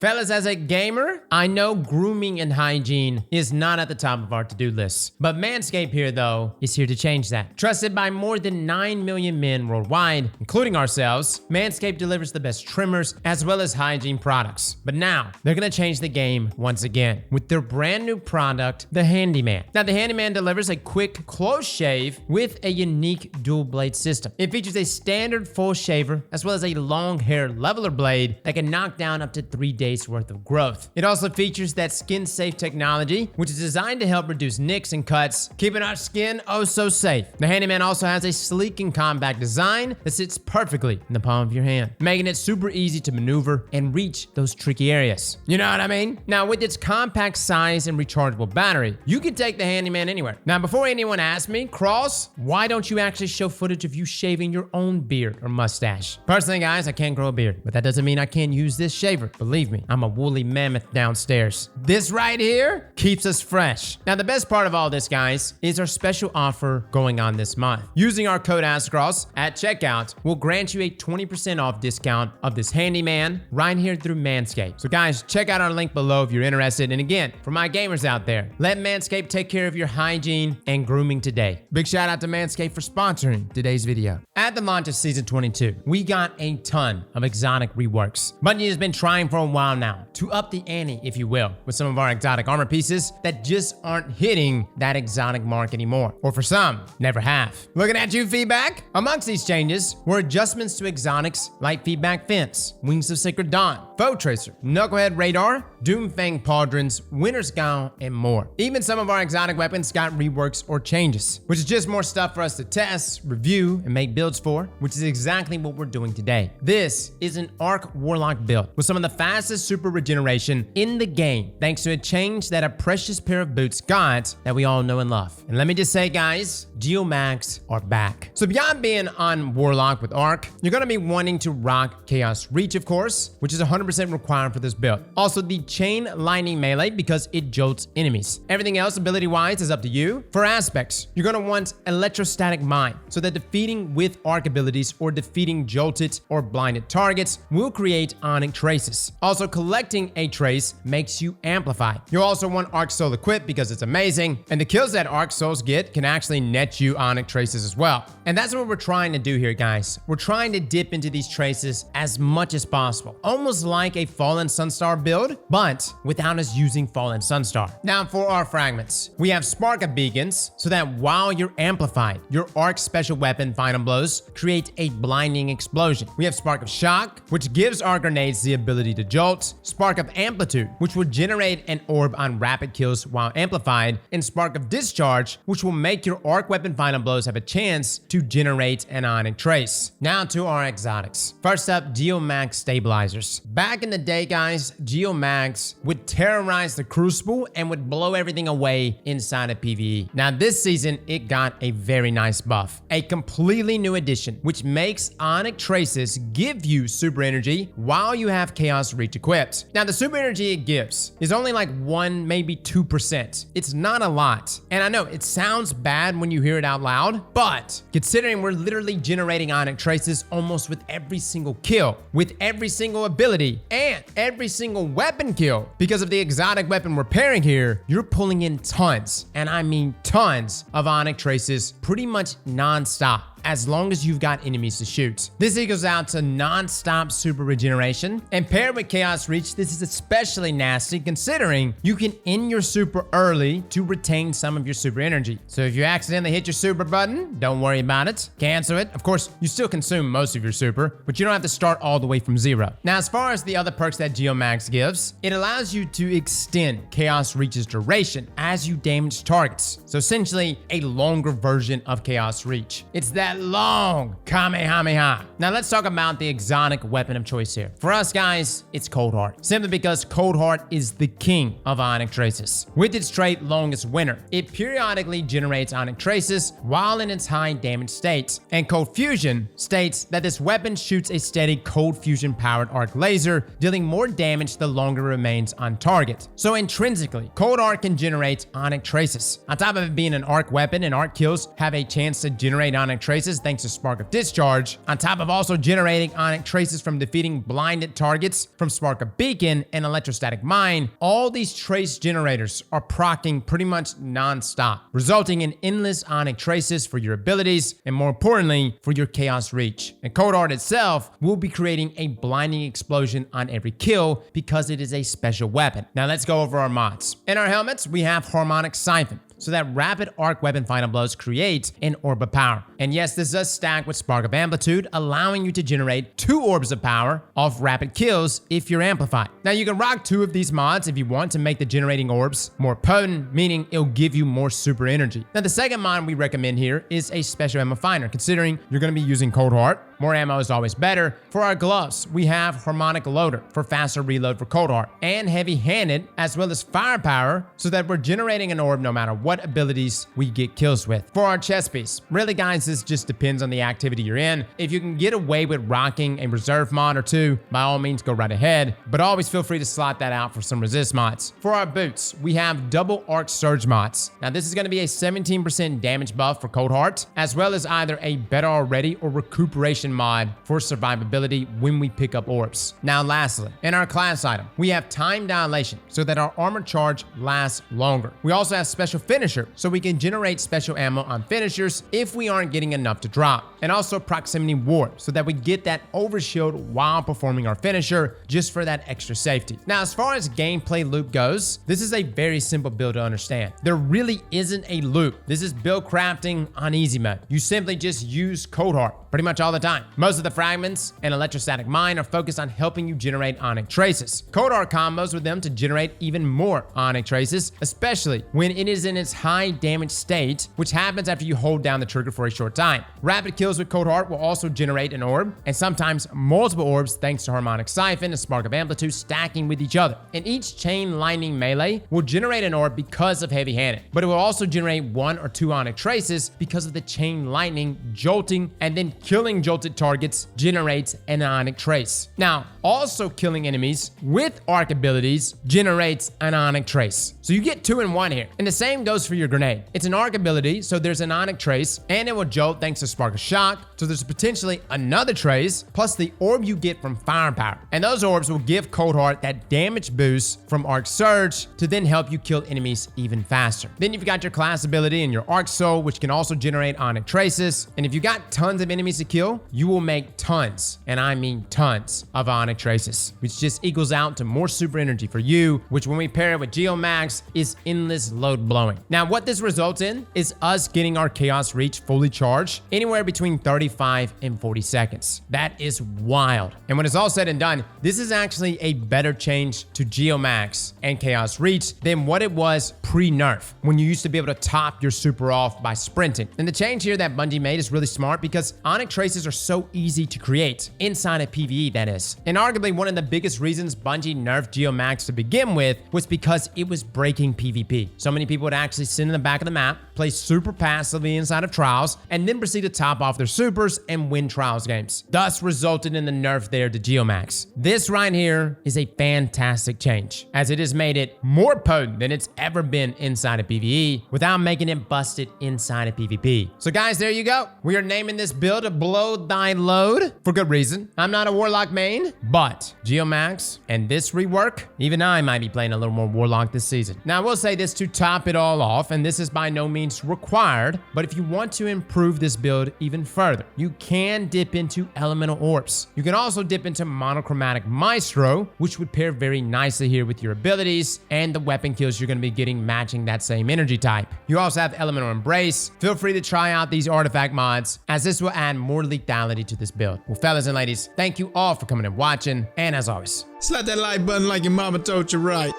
Fellas, as a gamer, I know grooming and hygiene is not at the top of our to-do list. But Manscaped here, though, is here to change that. Trusted by more than 9 million men worldwide, including ourselves, Manscaped delivers the best trimmers as well as hygiene products. But now, they're gonna change the game once again with their brand new product, the Handyman. Now, the Handyman delivers a quick, close shave with a unique dual blade system. It features a standard full shaver as well as a long hair leveler blade that can knock down up to 3 days worth of growth. It also features that skin-safe technology, which is designed to help reduce nicks and cuts, keeping our skin oh so safe. The Handyman also has a sleek and compact design that sits perfectly in the palm of your hand, making it super easy to maneuver and reach those tricky areas. You know what I mean? Now, with its compact size and rechargeable battery, you can take the Handyman anywhere. Now, before anyone asks me, Cross, why don't you actually show footage of you shaving your own beard or mustache? Personally, guys, I can't grow a beard, but that doesn't mean I can't use this shaver. Believe me, I'm a woolly mammoth downstairs. This right here keeps us fresh. Now, the best part of all this, guys, is our special offer going on this month. Using our code Aztecross at checkout will grant you a 20% off discount of this Handyman right here through Manscaped. So guys, check out our link below if you're interested. And again, for my gamers out there, let Manscaped take care of your hygiene and grooming today. Big shout out to Manscaped for sponsoring today's video. At the launch of Season 22, we got a ton of exotic reworks. Bungie has been trying for a while now to up the ante, if you will, with some of our exotic armor pieces that just aren't hitting that exotic mark anymore, or for some, never have. Looking at you, Feedback. Amongst these changes were adjustments to exotics like Feedback Fence, Wings of Sacred Dawn, Foe Tracer, Knucklehead Radar, Doomfang Pauldrons, Winter's Gown, and more. Even some of our exotic weapons got reworks or changes, which is just more stuff for us to test, review, and make builds for, which is exactly what we're doing today. This is an Arc Warlock build with some of the fastest super regeneration in the game, thanks to a change that a precious pair of boots got that we all know and love. And let me just say, guys, Geomags are back. So beyond being on Warlock with Arc, you're gonna be wanting to rock Chaos Reach, of course, which is 100% required for this build. Also, the Chain Lightning Melee because it jolts enemies. Everything else ability-wise is up to you. For aspects, you're gonna want Electrostatic Mine, so that defeating with Arc abilities or defeating jolted or blinded targets will create Onyx traces. Also, collecting a trace makes you amplify. You'll also want Arc Soul equipped because it's amazing, and the kills that Arc Souls get can actually net you Onyx traces as well. And that's what we're trying to do here, guys. We're trying to dip into these traces as much as possible, almost like a Fallen Sunstar build, but without us using Fallen Sunstar. Now, for our fragments, we have Spark of Beacons, so that while you're amplified, your Arc special weapon Final Blows create a blinding explosion. We have Spark of Shock, which gives our grenades the ability to jolt, Spark of Amplitude, which will generate an orb on rapid kills while amplified, and Spark of Discharge, which will make your Arc weapon Final Blows have a chance to generate an Onyx trace. Now to our exotics. First up, Geomag Stabilizers. Back in the day, guys, Geomags would terrorize the Crucible and would blow everything away inside of PvE. Now this season, it got a very nice buff. A completely new addition, which makes Onyx traces give you super energy while you have Chaos Reach equipped. Now the super energy it gives is only like 1, maybe 2%. It's not a lot. And I know it sounds bad when you hear it out loud, but considering we're literally generating Onyx traces almost with every single kill, with every single ability, and every single weapon kill, because of the exotic weapon we're pairing here, you're pulling in tons, and I mean tons of Onyx traces pretty much non-stop, as long as you've got enemies to shoot. This equals out to non-stop super regeneration, and paired with Chaos Reach, this is especially nasty considering you can end your super early to retain some of your super energy. So if you accidentally hit your super button, don't worry about it. Cancel it. Of course, you still consume most of your super, but you don't have to start all the way from zero. Now, as far as the other perks that Geomags gives, it allows you to extend Chaos Reach's duration as you damage targets. So essentially, a longer version of Chaos Reach. It's that long Kamehameha. Now let's talk about the exotic weapon of choice here. For us guys, it's Cold Heart. Simply because Cold Heart is the king of Onyx traces. With its trait Longest Winter, it periodically generates Onyx traces while in its high damage state. And Cold Fusion states that this weapon shoots a steady Cold Fusion powered arc laser, dealing more damage the longer it remains on target. So intrinsically, Cold Arc can generate Onyx traces. On top of it being an arc weapon, and arc kills have a chance to generate Onyx traces, traces thanks to Spark of Discharge, on top of also generating onyx traces from defeating blinded targets from Spark of Beacon and Electrostatic Mine. All these trace generators are proccing pretty much non-stop, resulting in endless onyx traces for your abilities and, more importantly, for your Chaos Reach. And Cold Heart itself will be creating a blinding explosion on every kill because it is a special weapon. Now let's go over our mods. In our helmets, we have Harmonic Siphon, so that rapid arc weapon final blows create an orb of power. And yes, this does stack with Spark of Amplitude, allowing you to generate 2 orbs of power off rapid kills if you're amplified. Now you can rock 2 of these mods if you want to make the generating orbs more potent, meaning it'll give you more super energy. Now the second mod we recommend here is a special ammo finder, considering you're going to be using Cold Heart. More ammo is always better. For our gloves, we have Harmonic Loader for faster reload for Cold Heart, and Heavy Handed, as well as Firepower, so that we're generating an orb no matter what abilities we get kills with. For our chest piece, really guys, this just depends on the activity you're in. If you can get away with rocking a reserve mod or 2, by all means go right ahead, but always feel free to slot that out for some resist mods. For our boots, we have double arc surge mods. Now this is going to be a 17% damage buff for Cold Heart, as well as either a better already or recuperation mod for survivability when we pick up orbs. Now lastly, in our class item, we have time dilation so that our armor charge lasts longer. We also have special finisher so we can generate special ammo on finishers if we aren't getting enough to drop, and also proximity warp so that we get that overshield while performing our finisher just for that extra safety. Now as far as gameplay loop goes, this is a very simple build to understand. There really isn't a loop. This is build crafting on easy mode. You simply just use Cold Heart pretty much all the time. Most of the fragments and Electrostatic Mine are focused on helping you generate onyx traces. Cold Heart combos with them to generate even more onyx traces, especially when it is in its high damage state, which happens after you hold down the trigger for a short time. Rapid kills with Cold Heart will also generate an orb, and sometimes multiple orbs thanks to Harmonic Siphon and Spark of Amplitude stacking with each other. And each chain lightning melee will generate an orb because of Heavy Handed, but it will also generate 1 or 2 onyx traces because of the chain lightning jolting, and then killing jolted targets generates an onyx trace. Now, also killing enemies with arc abilities generates an onyx trace. So you get 2 in 1 here. And the same goes for your grenade. It's an arc ability, so there's an onyx trace, and it will jolt thanks to Spark of Shock, so there's potentially another trace, plus the orb you get from Firepower. And those orbs will give Cold Heart that damage boost from Arc Surge to then help you kill enemies even faster. Then you've got your class ability and your Arc Soul, which can also generate onyx traces. And if you got tons of enemies to kill, you will make tons, and I mean tons, of onyx traces, which just equals out to more super energy for you, which when we pair it with Geomag is endless load blowing. Now what this results in is us getting our Chaos Reach fully charged anywhere between 35 and 40 seconds. That is wild. And when it's all said and done, this is actually a better change to Geomag and Chaos Reach than what it was pre-nerf, when you used to be able to top your super off by sprinting. And the change here that Bungie made is really smart because onyx traces are so easy to create inside of PvE, that is. And arguably one of the biggest reasons Bungie nerfed Geomag to begin with was because it was breaking PvP. So many people would actually sit in the back of the map, play super passively inside of trials, and then proceed to top off their supers and win trials games, thus resulted in the nerf there to Geomag. This right here is a fantastic change, as it has made it more potent than it's ever been inside of PvE without making it busted inside of PvP. So guys, there you go. We are naming this build a Blow Thy Load for good reason. I'm not a Warlock main, but Geomag and this rework, even I might be playing a little more Warlock this season. Now I will say this to top it all off, and this is by no means required, but if you want to improve this build even further, you can dip into elemental orbs. You can also dip into monochromatic Maestro, which would pair very nicely here with your abilities and the weapon kills you're going to be getting matching that same energy type. You also have Elemental Embrace. Feel free to try out these artifact mods, as this will add more lethality to this build. Well, fellas and ladies, thank you all for coming and watching, and as always, slap that like button like your mama told you right.